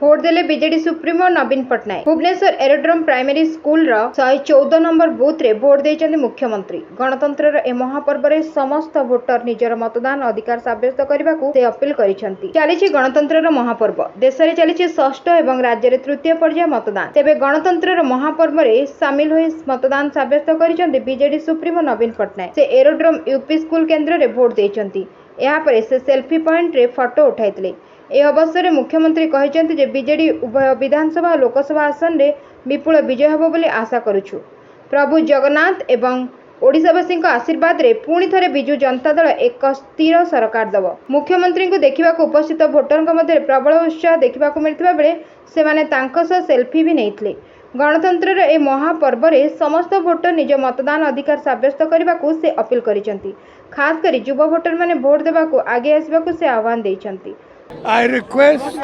Vote देले BJD supremo Naveen Patnaik. Bhubaneswar aerodrome primary school 114 number booth रे भोट देइचंदी मुख्यमंत्री। गणतंत्र ए महापर्व रे समस्त भोटर निजर मतदान अधिकार साब्यस्त करबाकू से अपील करिसंती। चलीछि गणतंत्र महापर्व। देश रे चलीछि षष्ठ एवं राज्य रे तृतीय पर्याय मतदान। तेबे गणतंत्र महापर्व रे शामिल होई मतदान साब्यस्त करिसंती बीजेडी सुप्रीमो नवीन पट्टनायक। से एरोड्रम यूपी स्कूल केन्द्र रे भोट देइचंती। एहा परे से सेल्फी पॉइंट रे फोटो उठाइतले। ए अवसर में मुख्यमंत्री कहते जे बीजेडी उभय विधानसभा और लोकसभा आसन में विपुल विजय होब बोली आशा करुछु। प्रभु जगन्नाथ एवं ओडिशावासी आशीर्वाद रे पुणी थरे बिजु जनता दल एक स्थिर सरकार दब। मुख्यमंत्री को देखा उपस्थित भोटर मध्य प्रबल उत्साह देखा मिलता बेले से सेल्फी भी नहीं। गणतंत्र ए महापर्व रे समस्त भोटर निज मतदान अधिकार साब्यस्त करने को से अपील करिसेंती। खास करी युवा भोटर माने भोट देबाकू आगे आसबाकू से आह्वान देइछंती। I request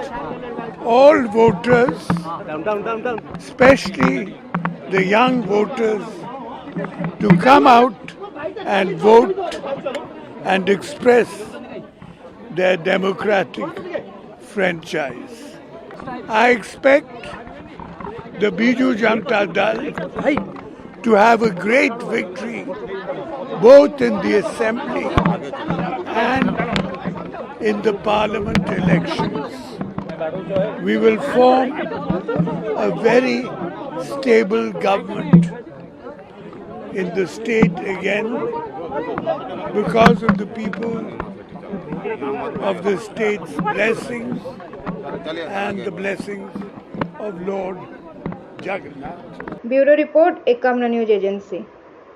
all voters, especially the young voters, to come out and vote and express their democratic franchise. I expect the Biju Janata Dal to have a great victory both in the assembly and in the parliament elections. We will form a very stable government in the state again because of the people of the state's blessings and the blessings of Lord Jagannath. Bureau Report, Ekamna News Agency.